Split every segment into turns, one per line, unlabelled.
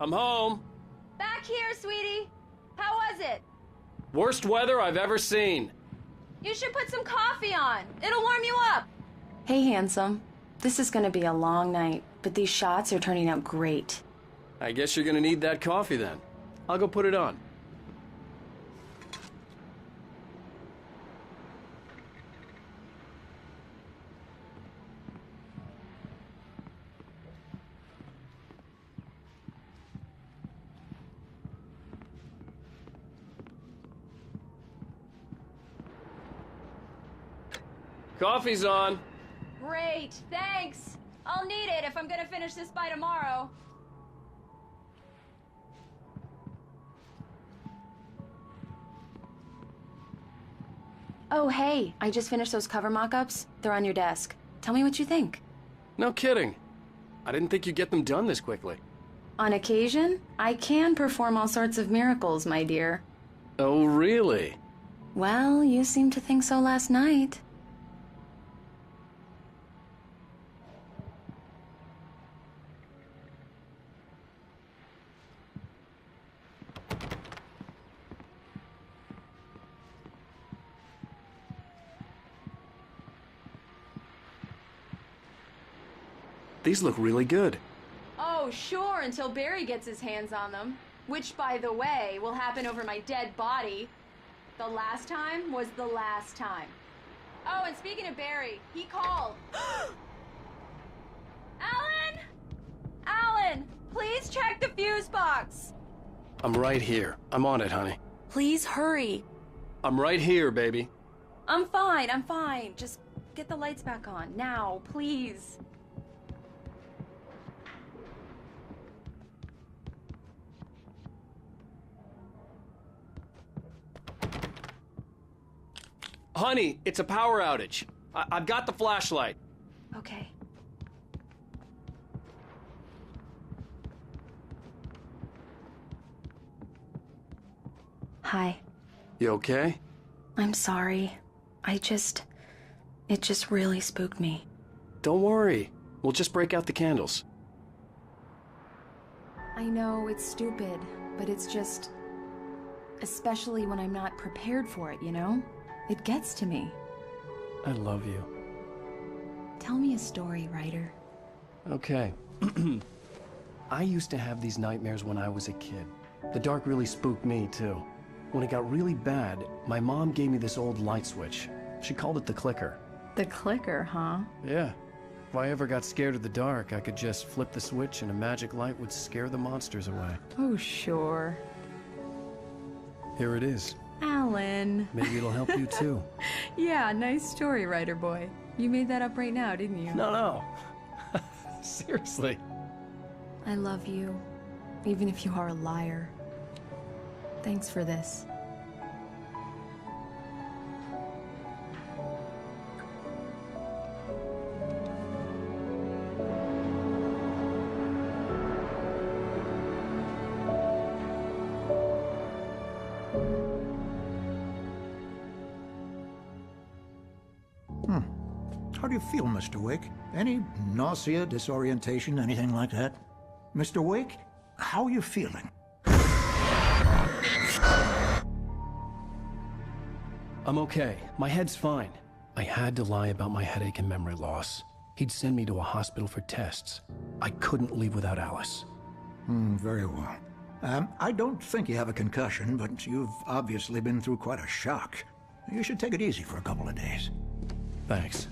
I'm home.
Back here, sweetie. How was it?
Worst weather I've ever seen.
You should put some coffee on. It'll warm you up.
Hey, handsome. This is gonna be a long night, but these shots are turning out great.
I guess you're gonna need that coffee then. I'll go put it on. Coffee's on.
Great, thanks. I'll need it if I'm gonna finish this by tomorrow.
Oh, hey, I just finished those cover mock-ups. They're on your desk. Tell me what you think.
No kidding. I didn't think you'd get them done this quickly.
On occasion, I can perform all sorts of miracles, my dear.
Oh, really?
Well, you seemed to think so last night.
These look really good.
Oh, sure, until Barry gets his hands on them. Which, by the way, will happen over my dead body. The last time was the last time. Oh, and speaking of Barry, he called. Alan! Alan, please check the fuse box.
I'm right here. I'm on it, honey.
Please hurry.
I'm right here, baby.
I'm fine. Just get the lights back on. Now, please.
Honey, it's a power outage. I've got the flashlight.
Okay. Hi.
You okay?
I'm sorry. It just really spooked me.
Don't worry. We'll just break out the candles.
I know it's stupid, but it's just... especially when I'm not prepared for it, you know? It gets to me.
I love you.
Tell me a story, writer.
Okay. I used to have these nightmares when I was a kid. The dark really spooked me, too. When it got really bad, my mom gave me this old light switch. She called it the clicker.
The clicker, huh?
Yeah. If I ever got scared of the dark, I could just flip the switch and a magic light would scare the monsters away.
Oh, sure.
Here it is.
Alan.
Maybe it'll help you, too.
Yeah, nice story, writer boy. You made that up right now, didn't you?
No. Seriously.
I love you, even if you are a liar. Thanks for this.
How do you feel, Mr. Wake? Any nausea, disorientation, anything like that? Mr. Wake, how are you feeling?
I'm okay. My head's fine. I had to lie about my headache and memory loss. He'd send me to a hospital for tests. I couldn't leave without Alice.
Very well. I don't think you have a concussion, but you've obviously been through quite a shock. You should take it easy for a couple of days.
Thanks.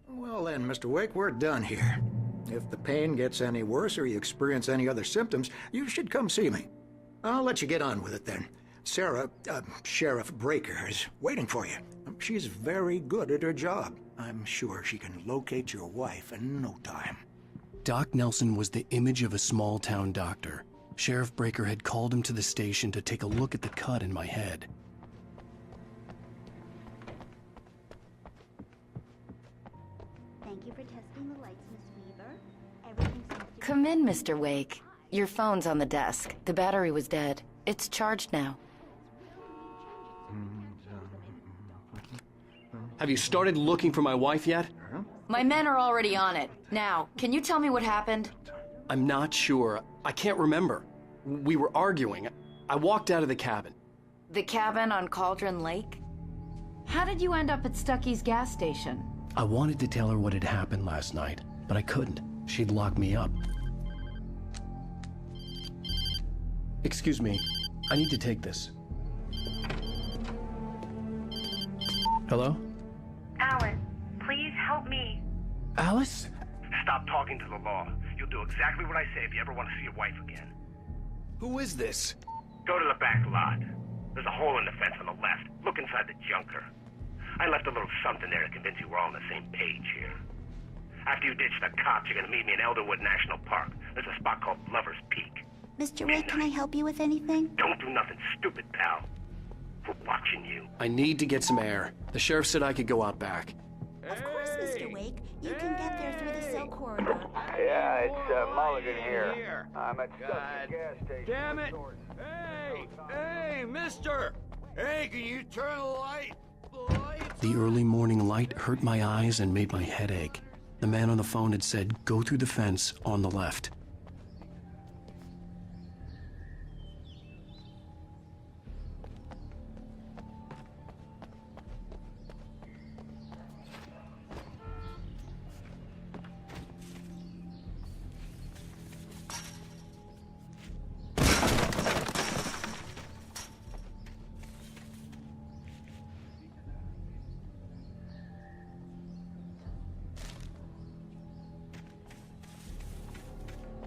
Well then, Mr. Wake, we're done here. If the pain gets any worse or you experience any other symptoms, you should come see me. I'll let you get on with it then. Sarah, Sheriff Breaker, is waiting for you. She's very good at her job. I'm sure she can locate your wife in no time.
Doc Nelson was the image of a small-town doctor. Sheriff Breaker had called him to the station to take a look at the cut in my head.
Thank you for testing the lights, Miss Weaver. Everything seems to...
Come in, Mr. Wake. Your phone's on the desk. The battery was dead. It's charged now.
Have you started looking for my wife yet?
My men are already on it. Now, can you tell me what happened?
I'm not sure. I can't remember. We were arguing. I walked out of the cabin.
The cabin on Cauldron Lake?
How did you end up at Stucky's gas station?
I wanted to tell her what had happened last night, but I couldn't. She'd lock me up. Excuse me. I need to take this. Hello?
Alan, please help me.
Alice?
Stop talking to the law. You'll do exactly what I say if you ever want to see your wife again.
Who is this?
Go to the back lot. There's a hole in the fence on the left. Look inside the junker. I left a little something there to convince you we're all on the same page here. After you ditch the cops, you're gonna meet me in Elderwood National Park. There's a spot called Lover's Peak.
Mr. Wake, can I help you with anything?
Don't do nothing stupid, pal. We're watching you.
I need to get some air. The sheriff said I could go out back.
Of course, Mr. Wake. You can get there through the cell corridor.
Yeah, it's Mulligan here. I'm at Stucky's gas station.
Damn it! Hey, mister! Hey, can you turn the light?
The early morning light hurt my eyes and made my head ache. The man on the phone had said, go through the fence on the left.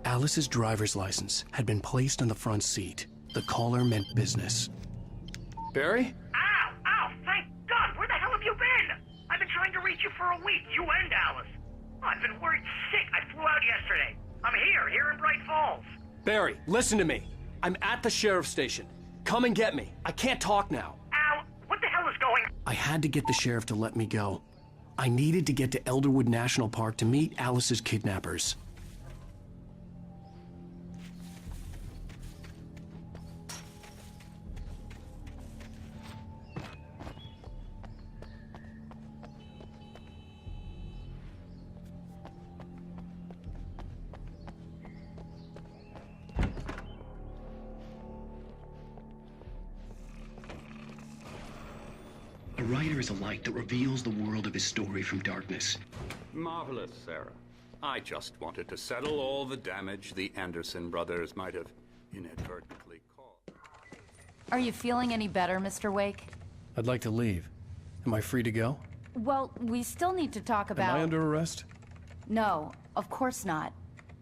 Alice's driver's license had been placed on the front seat. The caller meant business. Barry?
Ow! Ow! Thank God! Where the hell have you been? I've been trying to reach you for a week, you and Alice. I've been worried sick. I flew out yesterday. I'm here in Bright Falls.
Barry, listen to me. I'm at the sheriff's station. Come and get me. I can't talk now.
Al, what the hell is going on?
I had to get the sheriff to let me go. I needed to get to Elderwood National Park to meet Alice's kidnappers. A writer is a light that reveals the world of his story from darkness.
Marvelous, Sarah. I just wanted to settle all the damage the Anderson brothers might have inadvertently caused.
Are you feeling any better, Mr. Wake?
I'd like to leave. Am I free to go?
Well, we still need to talk about...
Am I under arrest?
No, of course not.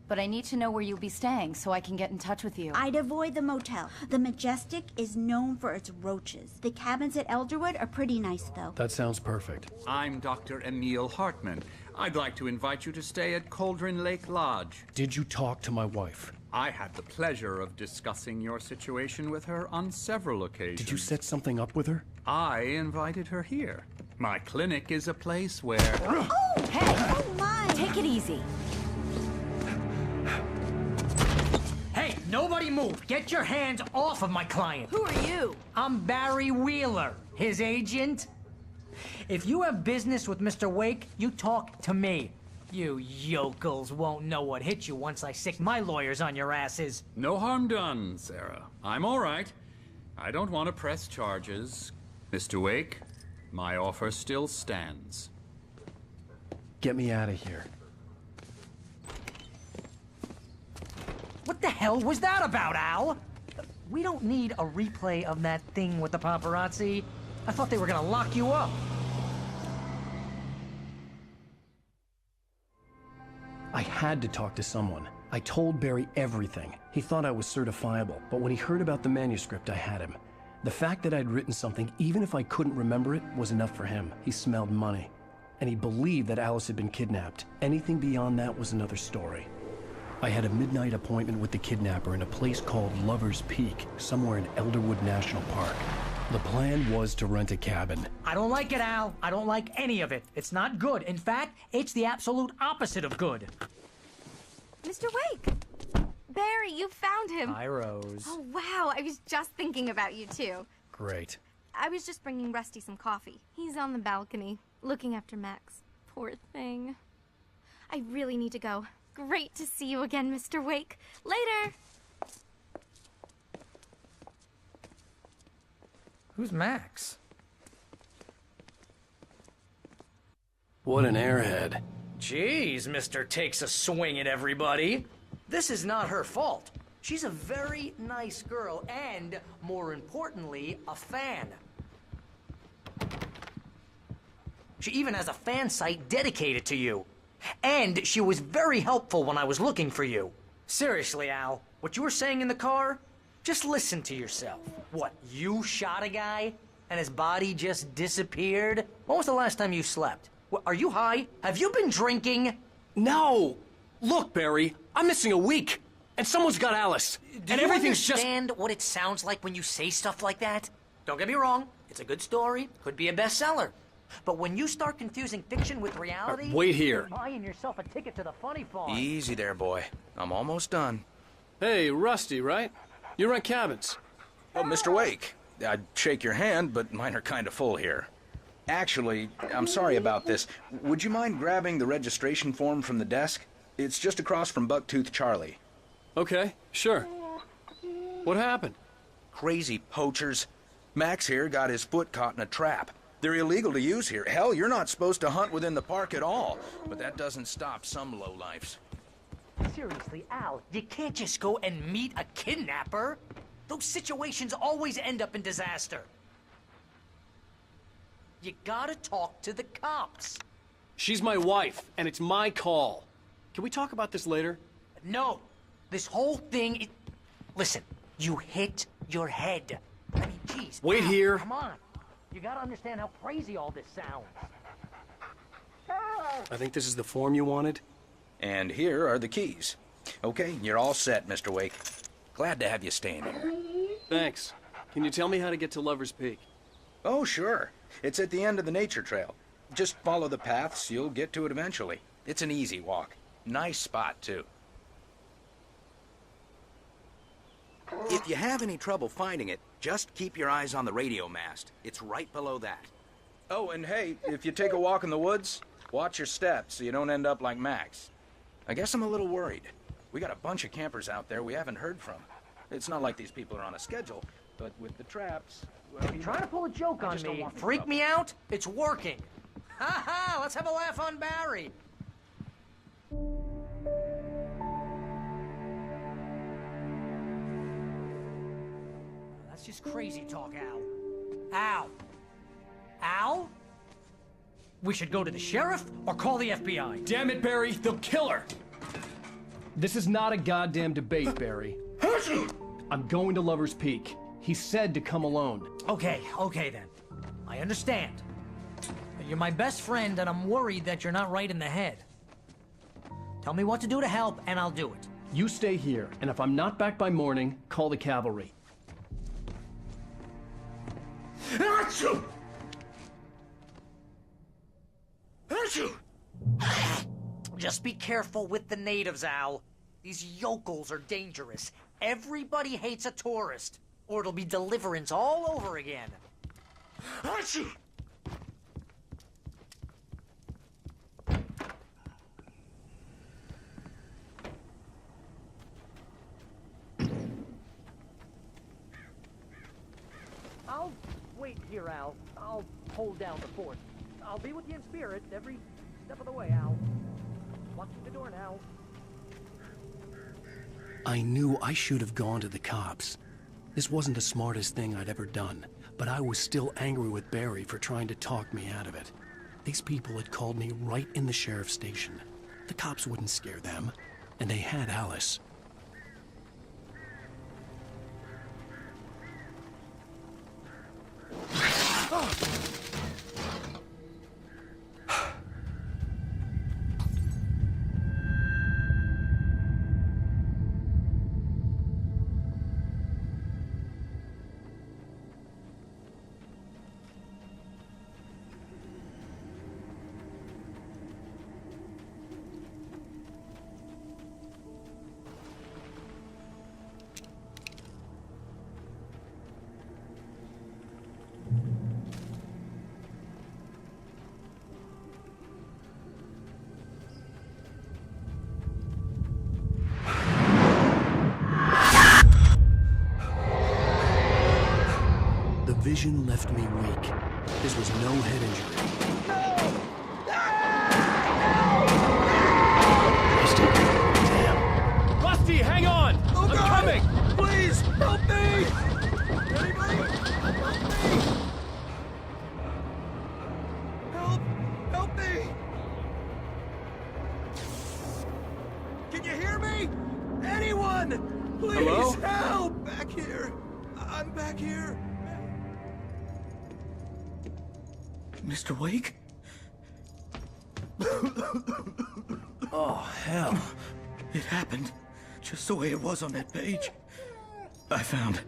But I need to know where you'll be staying so I can get in touch with you.
I'd avoid the motel. The Majestic is known for its roaches. The cabins at Elderwood are pretty nice, though.
That sounds perfect.
I'm Dr. Emil Hartman. I'd like to invite you to stay at Cauldron Lake Lodge.
Did you talk to my wife?
I had the pleasure of discussing your situation with her on several occasions.
Did you set something up with her?
I invited her here. My clinic is a place where...
Oh!
Hey!
Oh, my!
Take it easy.
Hey, nobody move! Get your hands off of my client!
Who are you?
I'm Barry Wheeler, his agent. If you have business with Mr. Wake, you talk to me. You yokels won't know what hit you once I sick my lawyers on your asses.
No harm done, Sarah. I'm all right. I don't want to press charges. Mr. Wake, my offer still stands.
Get me out of here.
What the hell was that about, Al? We don't need a replay of that thing with the paparazzi. I thought they were gonna lock you up.
I had to talk to someone. I told Barry everything. He thought I was certifiable, but when he heard about the manuscript, I had him. The fact that I'd written something, even if I couldn't remember it, was enough for him. He smelled money. And he believed that Alice had been kidnapped. Anything beyond that was another story. I had a midnight appointment with the kidnapper in a place called Lover's Peak, somewhere in Elderwood National Park. The plan was to rent a cabin.
I don't like it, Al. I don't like any of it. It's not good. In fact, it's the absolute opposite of good.
Mr. Wake! Barry, you found him.
Hi, Rose.
Oh, wow. I was just thinking about you, too.
Great.
I was just bringing Rusty some coffee. He's on the balcony, looking after Max. Poor thing. I really need to go.
Great to see you again, Mr. Wake. Later!
Who's Max?
What an airhead.
Jeez, Mr. Takes a swing at everybody. This is not her fault. She's a very nice girl and, more importantly, a fan. She even has a fan site dedicated to you. And she was very helpful when I was looking for you. Seriously, Al, what you were saying in the car? Just listen to yourself. What, you shot a guy and his body just disappeared? When was the last time you slept? What, are you high? Have you been drinking?
No! Look, Barry, I'm missing a week. And someone's got Alice.
Do you understand what it sounds like when you say stuff like that? Don't get me wrong, it's a good story, could be a bestseller. But when you start confusing fiction with reality...
wait here.
You're buying yourself a ticket to the funny farm.
Easy there, boy. I'm almost done.
Hey, Rusty, right? You rent cabins.
Oh, Mr. Wake. I'd shake your hand, but mine are kind of full here. Actually, I'm sorry about this. Would you mind grabbing the registration form from the desk? It's just across from Bucktooth Charlie.
Okay, sure. What happened?
Crazy poachers. Max here got his foot caught in a trap. They're illegal to use here. Hell, you're not supposed to hunt within the park at all. But that doesn't stop some lowlifes.
Seriously, Al, you can't just go and meet a kidnapper. Those situations always end up in disaster. You gotta talk to the cops.
She's my wife, and it's my call. Can we talk about this later?
No. This whole thing... Listen, you hit your head. I mean, geez.
Wait
Al,
here.
Come on. You gotta understand how crazy all this sounds.
I think this is the form you wanted.
And here are the keys. Okay, you're all set, Mr. Wake. Glad to have you staying here.
Thanks. Can you tell me how to get to Lover's Peak?
Oh, sure. It's at the end of the nature trail. Just follow the paths, you'll get to it eventually. It's an easy walk. Nice spot, too. If you have any trouble finding it, just keep your eyes on the radio mast. It's right below that. Oh, and hey, if you take a walk in the woods, watch your steps so you don't end up like Max. I guess I'm a little worried. We got a bunch of campers out there we haven't heard from. It's not like these people are on a schedule, but with the traps... Well,
You're trying to pull a joke on me. Freak
trouble.
me out? It's working. Ha ha! Let's have a laugh on Barry. That's just crazy talk, Al. Al. Al? We should go to the sheriff or call the FBI.
Damn it, Barry, they'll kill her! This is not a goddamn debate, Barry. I'm going to Lover's Peak. He said to come alone.
Okay then. I understand. You're my best friend, and I'm worried that you're not right in the head. Tell me what to do to help, and I'll do it.
You stay here, and if I'm not back by morning, call the cavalry.
Achoo! Just be careful with the natives, Al. These yokels are dangerous. Everybody hates a tourist, or it'll be Deliverance all over again. Achoo! I'll wait here, Al. I'll hold down the fort. I'll be with you in spirit every step of the way, Al. Locking the door now.
I knew I should have gone to the cops. This wasn't the smartest thing I'd ever done, but I was still angry with Barry for trying to talk me out of it. These people had called me right in the sheriff's station. The cops wouldn't scare them, and they had Alice. vision left me weak. This was no head injury. Rusty, damn. Rusty, hang on!
Oh,
I'm
God!
coming!
Please, help me! Anybody? Help me! Help me! Can you hear me? Anyone! Please
Hello?
help! Back here. I'm back here. Mr. Wake?
Oh, hell.
It happened just the way it was on that page. I found.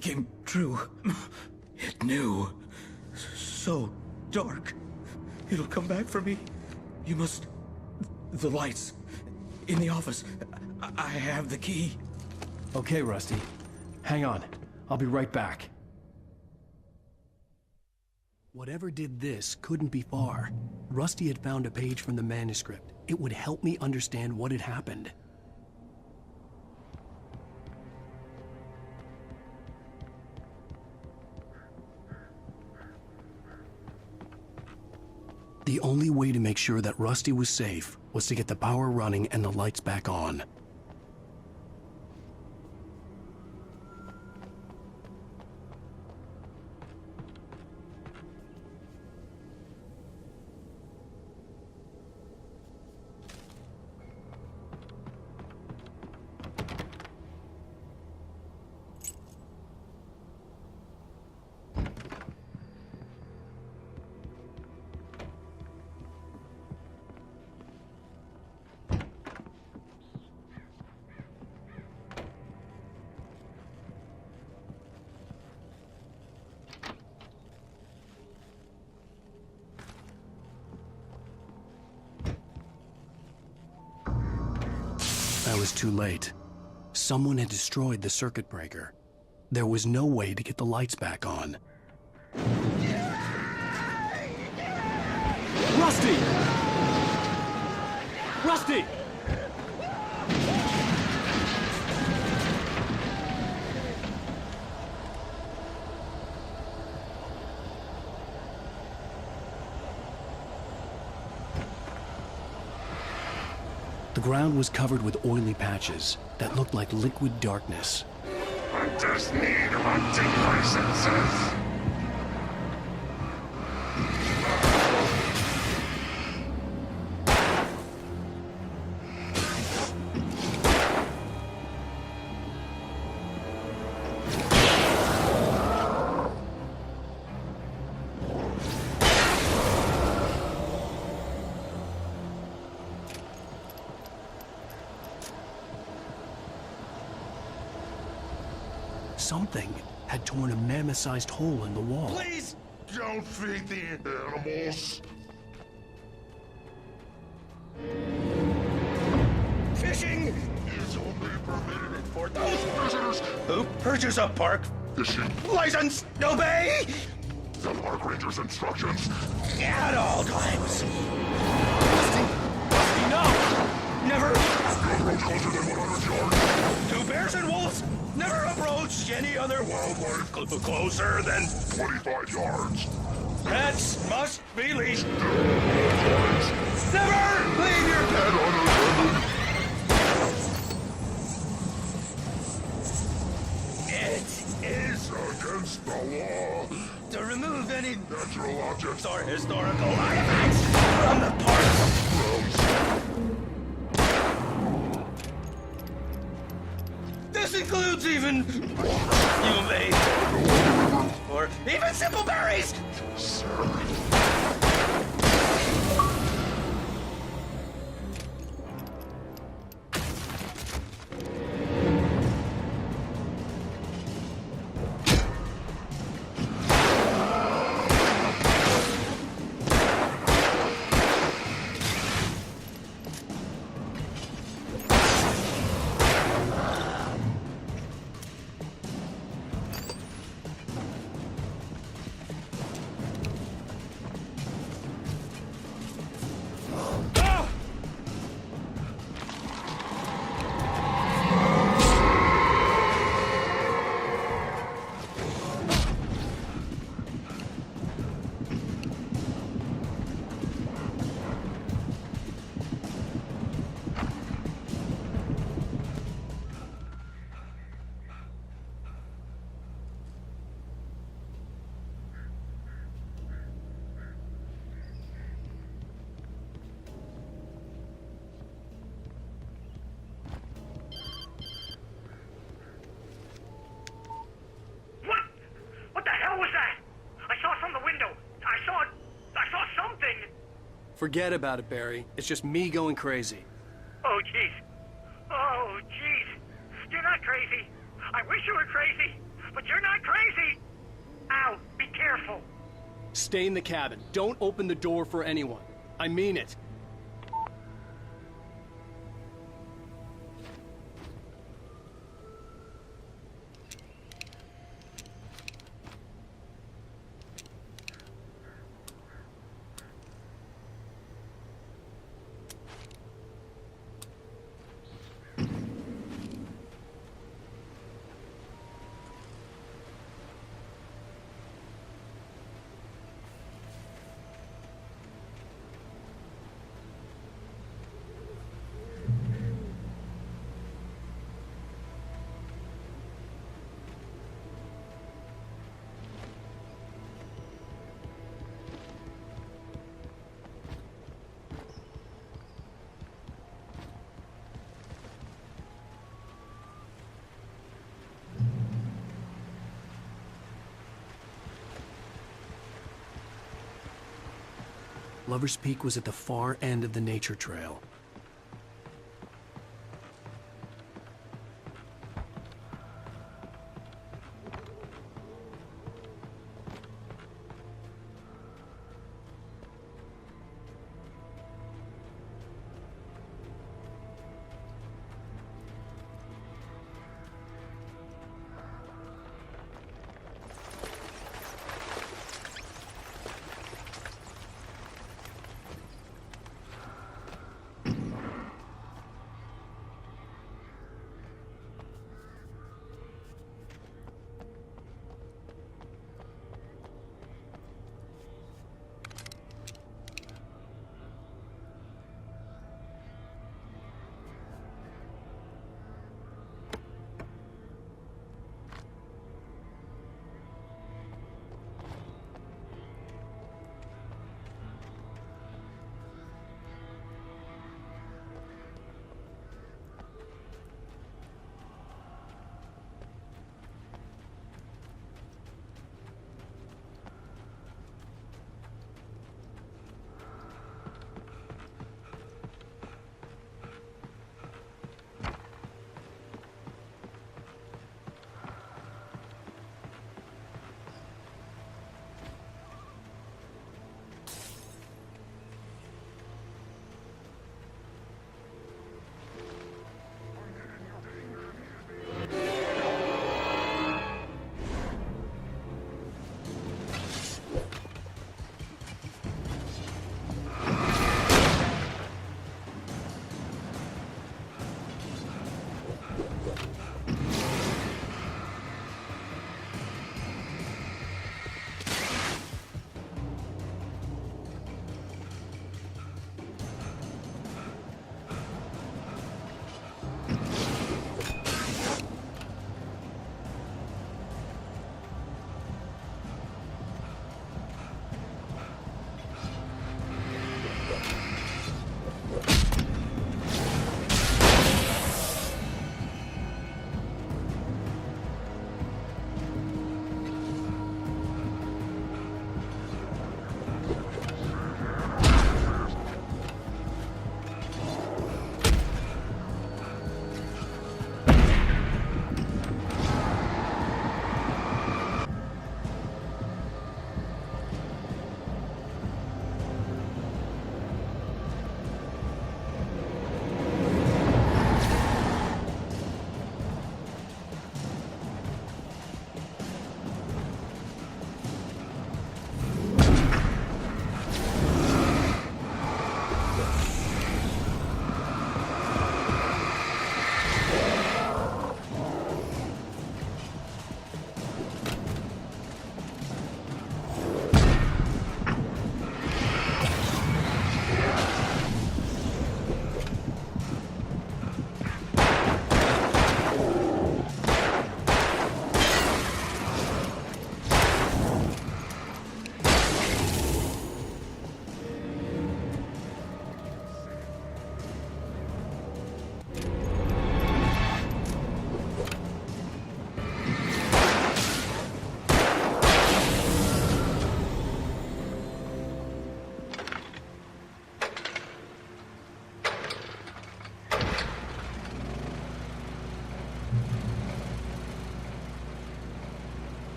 Came true. It knew. So dark. It'll come back for me. You must... The lights. In the office. I have the key.
Okay, Rusty. Hang on. I'll be right back. Whatever did this couldn't be far. Rusty had found a page from the manuscript. It would help me understand what had happened. The only way to make sure that Rusty was safe was to get the power running and the lights back on. I was too late. Someone had destroyed the circuit breaker. There was no way to get the lights back on. Rusty! Rusty! The ground was covered with oily patches that looked like liquid darkness.
Hunters need hunting licenses.
Something had torn a mammoth-sized hole in the wall.
Please don't feed the animals.
Fishing
Is only permitted
for those
visitors.
who purchase a park
Fishing.
license. Obey
The park ranger's instructions.
at all times.
No!
Never.
Don't approach closer than 100 yards.
To bears and wolves, never approach any other
Wildlife
closer than
25 yards.
pets must be leashed.
Yards.
Never leave your pet.
And unattended.
It is
Against the law.
to remove any
Natural objects.
or historical artifacts from the park.
Grounds.
This includes even you may or even simple berries.
Sir.
Forget about it, Barry. It's just me going crazy.
Oh, jeez. Oh, jeez. You're not crazy. I wish you were crazy, but you're not crazy. Ow, be careful.
Stay in the cabin. Don't open the door for anyone. I mean it. Lover's Peak was at the far end of the nature trail.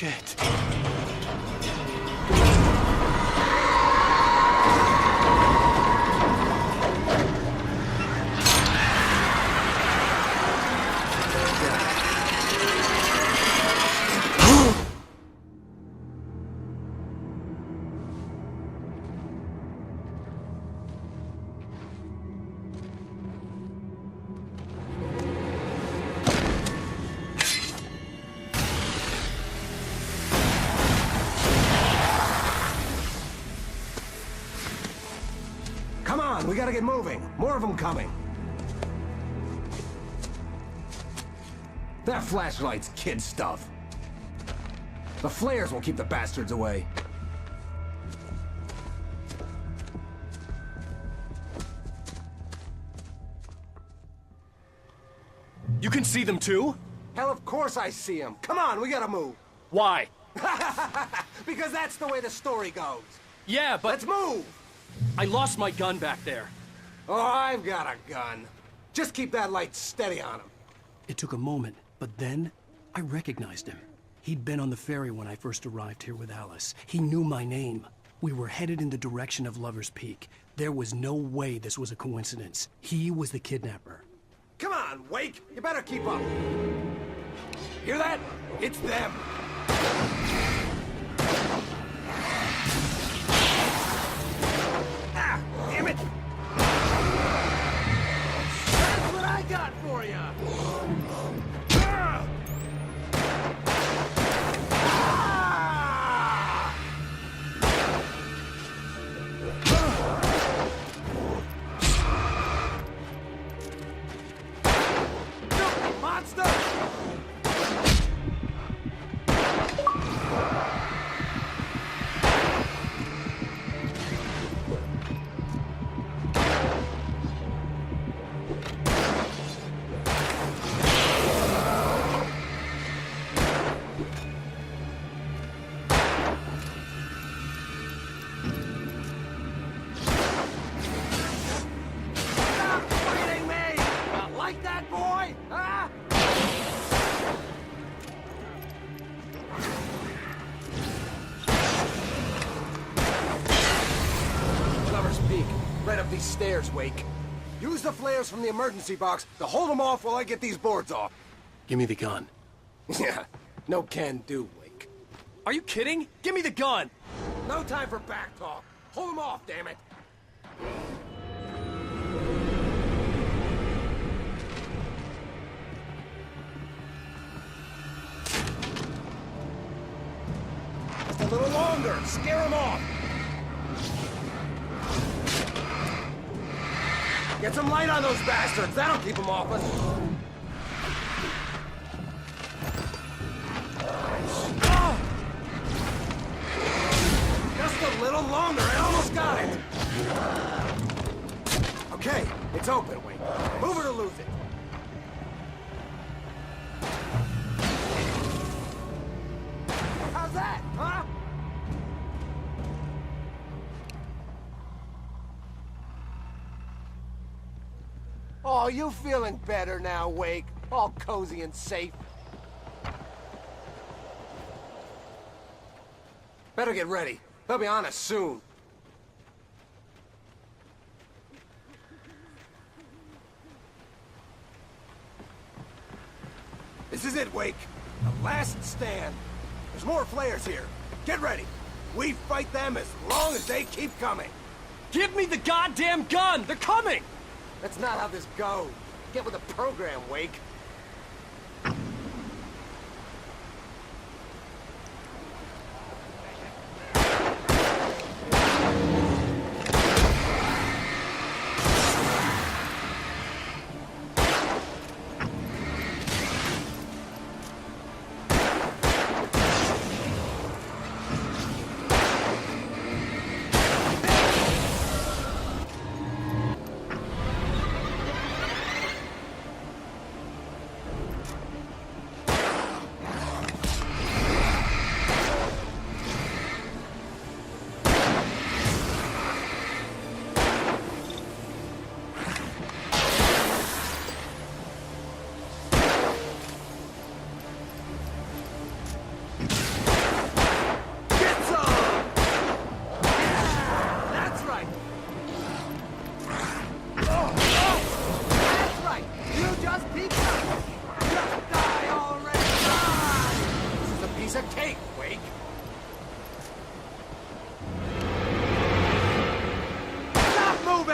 Shit.
Come on, we gotta get moving. More of them coming. That flashlight's kid stuff. The flares will keep the bastards away.
You can see them too?
Hell, of course I see them. Come on, we gotta move.
Why?
Because that's the way the story goes.
Yeah, but...
Let's move!
I lost my gun back there.
Oh, I've got a gun. Just keep that light steady on him.
It took a moment, but then I recognized him. He'd been on the ferry when I first arrived here with Alice. He knew my name. We were headed in the direction of Lover's Peak. There was no way this was a coincidence. He was the kidnapper.
Come on, Wake! You better keep up. Hear that? It's them. Ah, damn it! That's what I got for you! Monster! Stop fighting me! Not like that, boy! Huh? Lover's Peak. Right up these stairs, Wake. Use the flares from the emergency box to hold them off while I get these boards off.
Give me the gun.
Yeah, no can do, Wake.
Are you kidding? Give me the gun!
No time for back talk. Hold them off, damn it. Just a little longer. Scare them off. Get some light on those bastards. That'll keep them off us. Oh! Just a little longer. I almost got it. Okay, it's open, Wake. Move it or lose it. How's that, huh? Oh, you feeling better now, Wake? All cozy and safe. Better get ready. They'll be on us soon. This is it, Wake. The last stand. There's more flares here. Get ready. We fight them as long as they keep coming.
Give me the goddamn gun! They're coming!
That's not how this goes. Get with the program, Wake.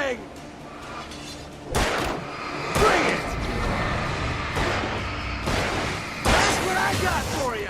thing! Bring it! That's what I got for you!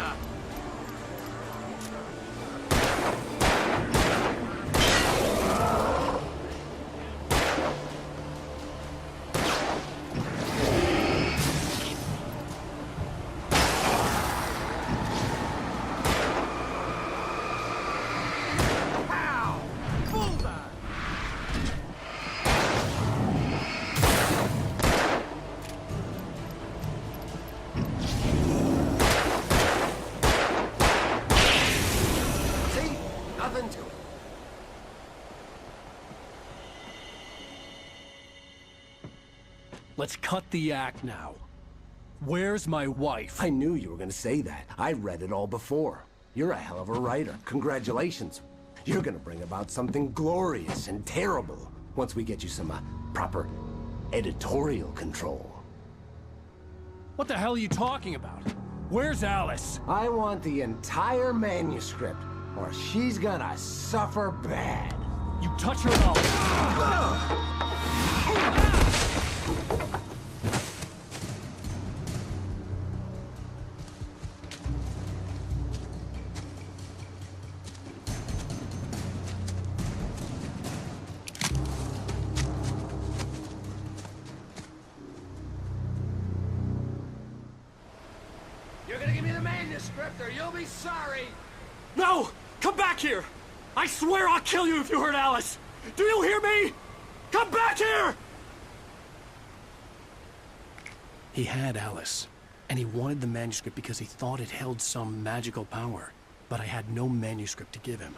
Nothing to it.
Let's cut the act now. Where's my wife?
I knew you were gonna say that. I read it all before. You're a hell of a writer. Congratulations. You're gonna bring about something glorious and terrible once we get you some proper editorial control.
What the hell are you talking about? Where's Alice?
I want the entire manuscript, or she's gonna suffer bad.
You touch her and
You're gonna give me the manuscript or you'll be sorry!
No! Come back here! I swear I'll kill you if you hurt Alice! Do you hear me? Come back here! He had Alice, and he wanted the manuscript because he thought it held some magical power. But I had no manuscript to give him.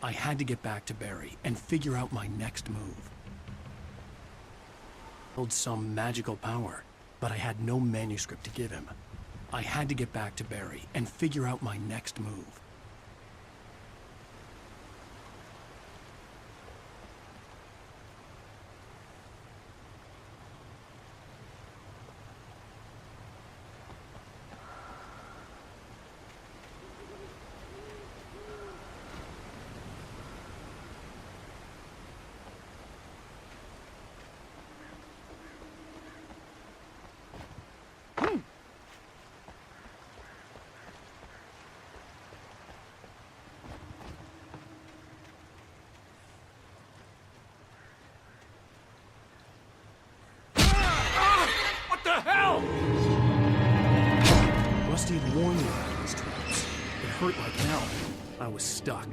I had to get back to Barry and figure out my next move. Held some magical power, but I had no manuscript to give him. I had to get back to Barry and figure out my next move. What the hell? Rusty had warned me about these traps. It hurt like hell. I was stuck.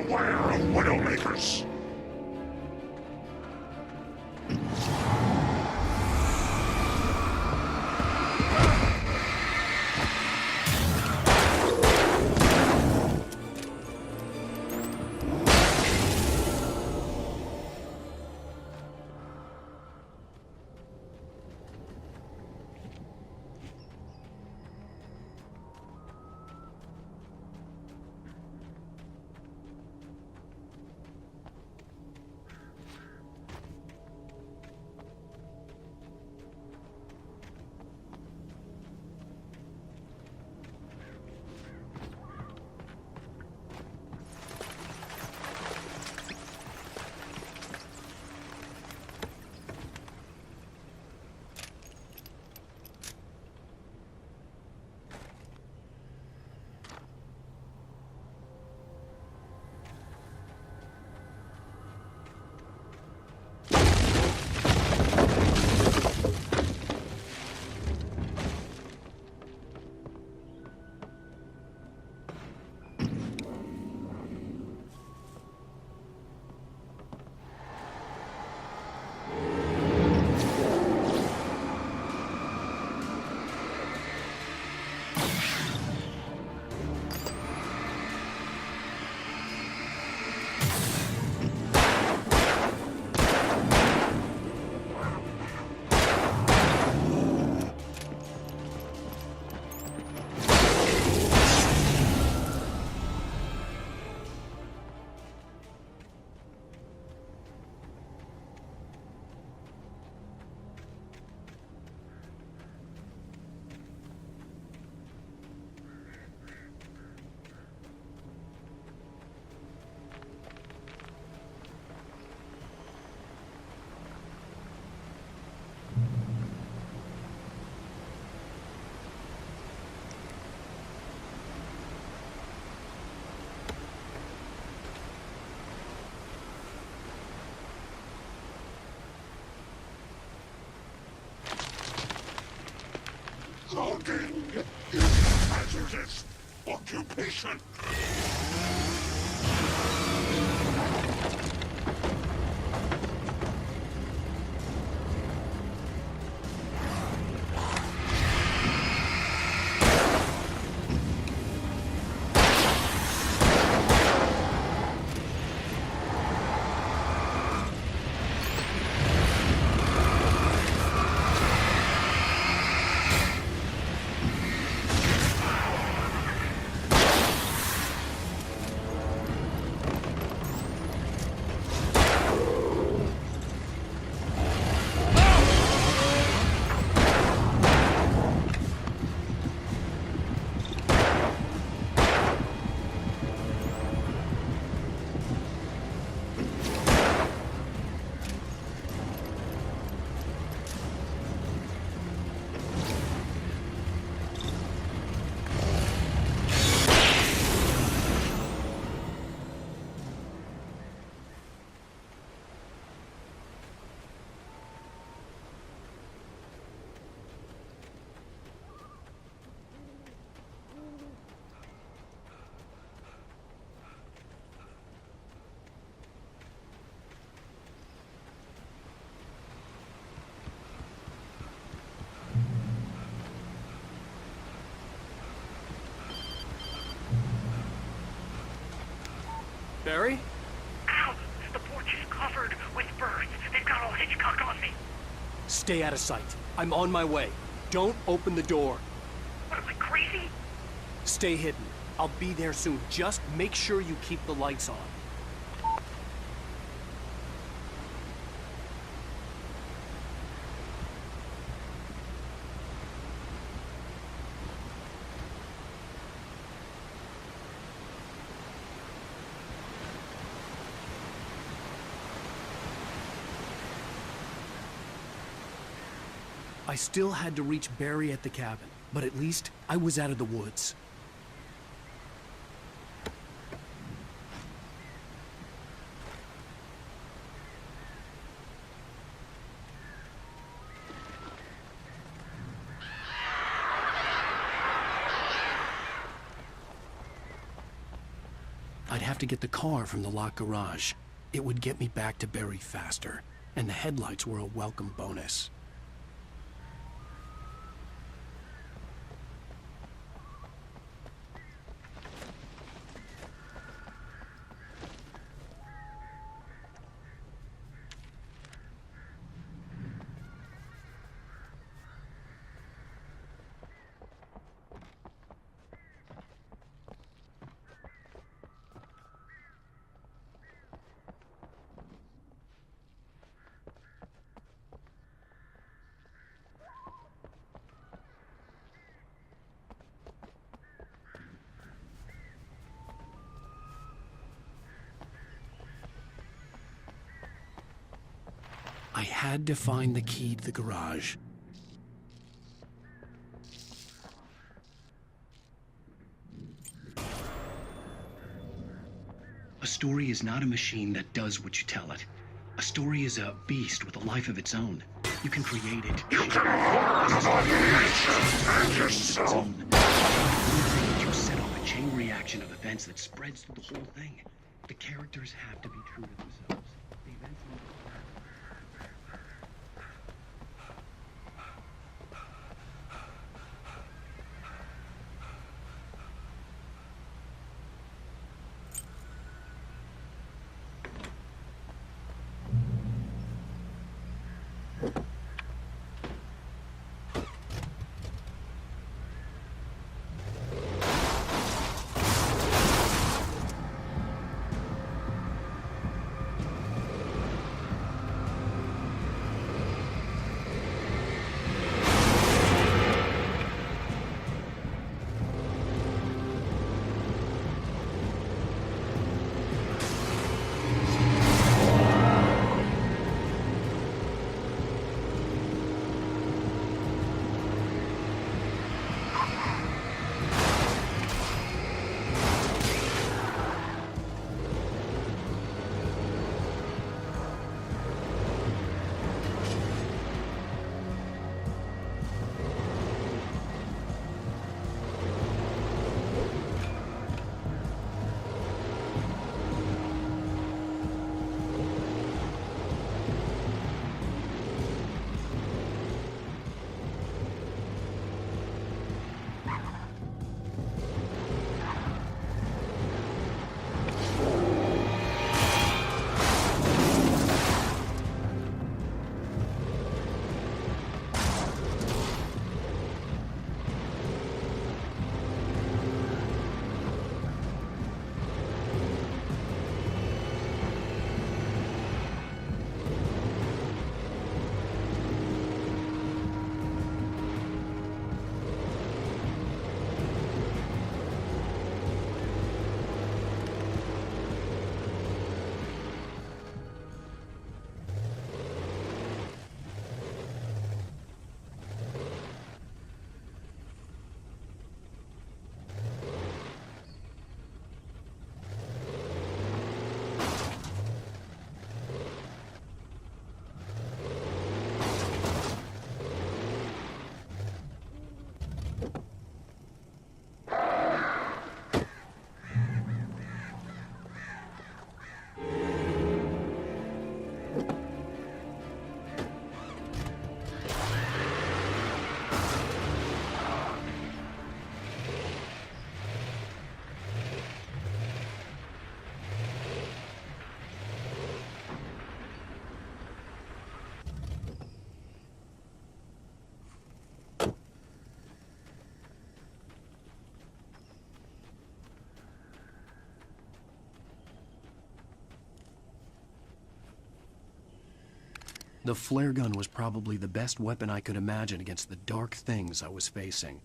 Beware of Widowmakers. Cloaking is a hazardous occupation.
Barry?
Ow! The porch is covered with birds. They've got all Hitchcock on me.
Stay out of sight. I'm on my way. Don't open the door.
What, am I crazy?
Stay hidden. I'll be there soon. Just make sure you keep the lights on. I still had to reach Barry at the cabin, but at least I was out of the woods. I'd have to get the car from the locked garage. It would get me back to Barry faster, and the headlights were a welcome bonus. I had to find the key to the garage. A story is not a machine that does what you tell it. A story is a beast with a life of its own. You can create it.
You can afford imagination and yourself.
You set off a chain reaction of events that spreads through the whole thing. The characters have to be true to themselves. The events The flare gun was probably the best weapon I could imagine against the dark things I was facing.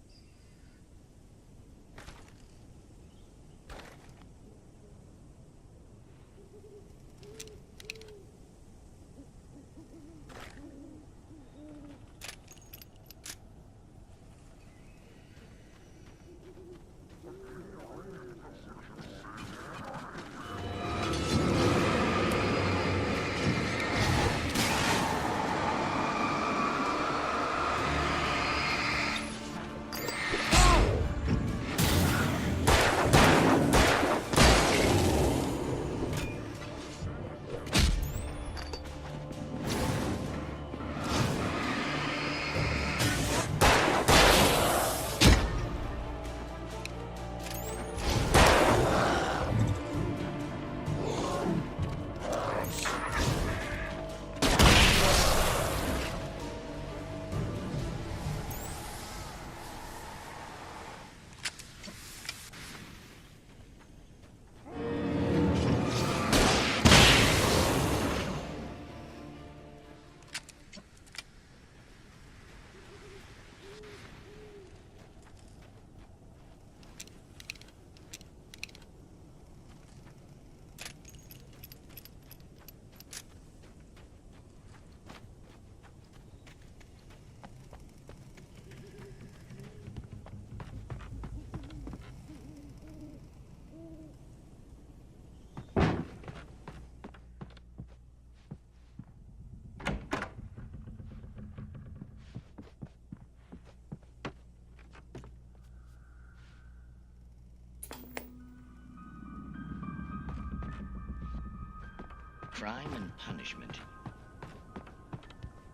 crime and punishment.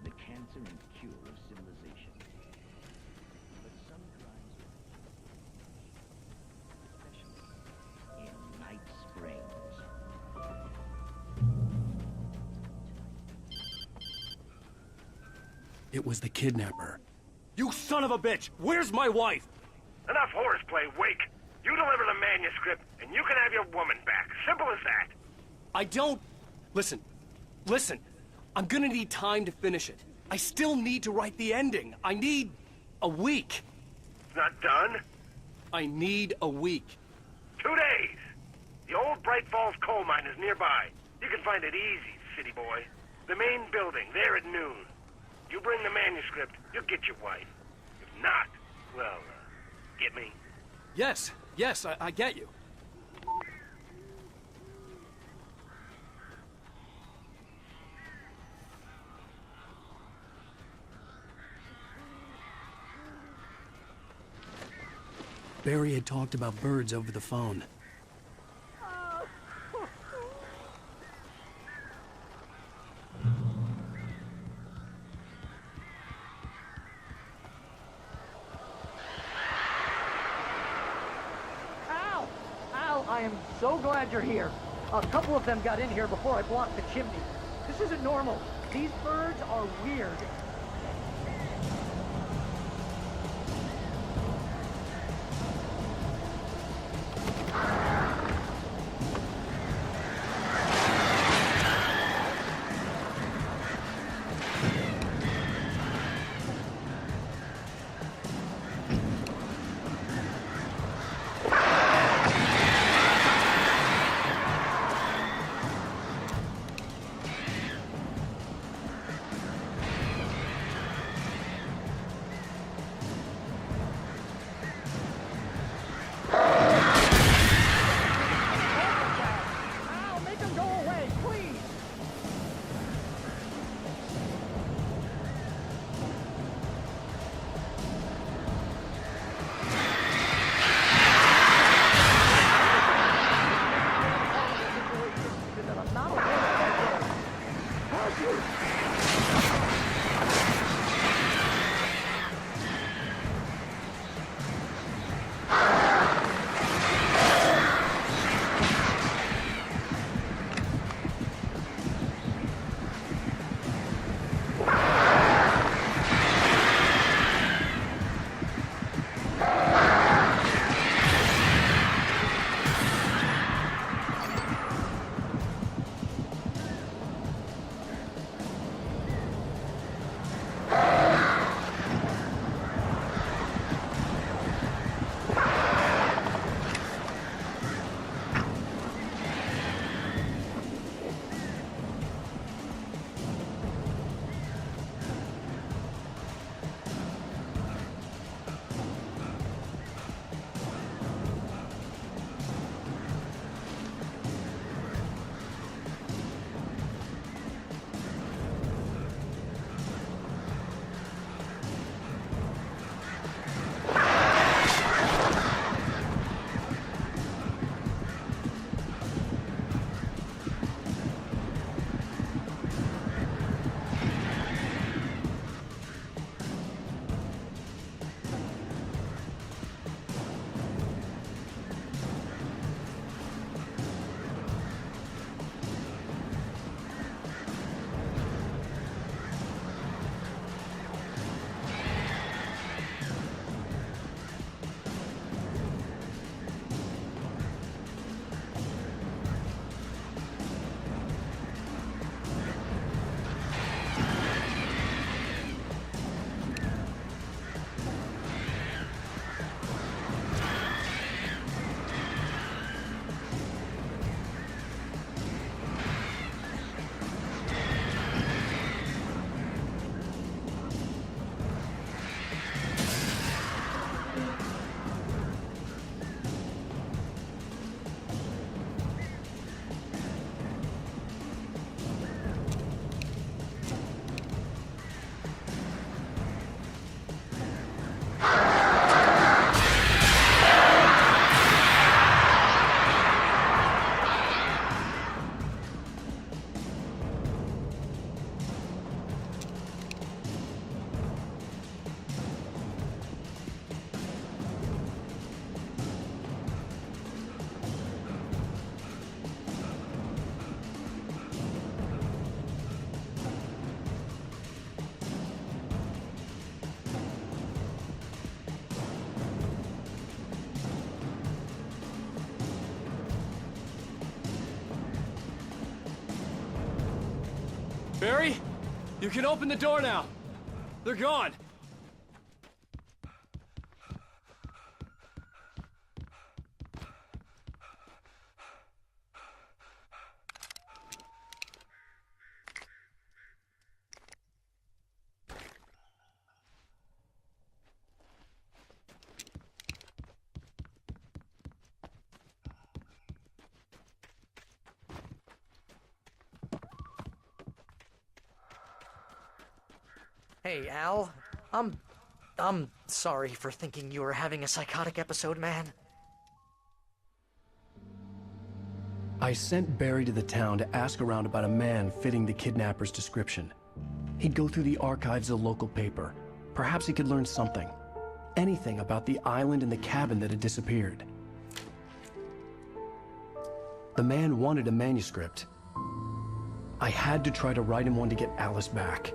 The cancer and cure of civilization. But some crimes, especially in Night Springs.
It was the kidnapper.
You son of a bitch! Where's my wife?
Enough horseplay, Wake. You deliver the manuscript, and you can have your woman back. Simple as that.
I don't... Listen. I'm gonna need time to finish it. I still need to write the ending. I need a week.
It's not done?
I need a week.
2 days. The old Bright Falls coal mine is nearby. You can find it easy, city boy. The main building, there at noon. You bring the manuscript, you'll get your wife. If not, well, get me?
Yes, I get you.
Barry had talked about birds over the phone.
Al, I am so glad you're here. A couple of them got in here before I blocked the chimney. This isn't normal. These birds are weird.
Barry, you can open the door now. They're gone.
Hey, Al. I'm sorry for thinking you were having a psychotic episode, man.
I sent Barry to the town to ask around about a man fitting the kidnapper's description. He'd go through the archives of the local paper. Perhaps he could learn something. Anything about the island and the cabin that had disappeared. The man wanted a manuscript. I had to try to write him one to get Alice back.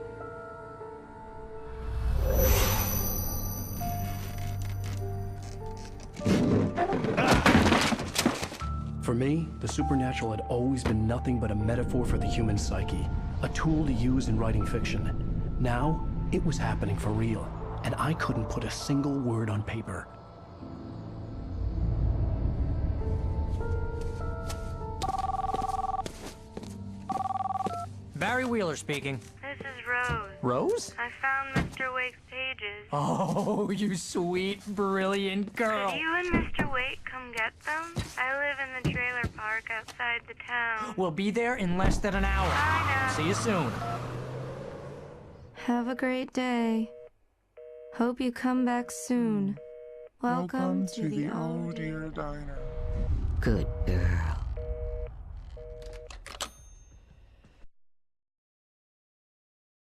For me, the supernatural had always been nothing but a metaphor for the human psyche, a tool to use in writing fiction. Now, it was happening for real, and I couldn't put a single word on paper.
Barry Wheeler speaking.
This is Rose.
Rose?
I found Mr. Wake's pages.
Oh, you sweet, brilliant girl.
Could you and Mr. Wake come get them? I live in the trailer park outside the town.
We'll be there in less than an hour.
I know.
See you soon.
Have a great day. Hope you come back soon. Welcome to the
Oh Dear Diner.
Good girl.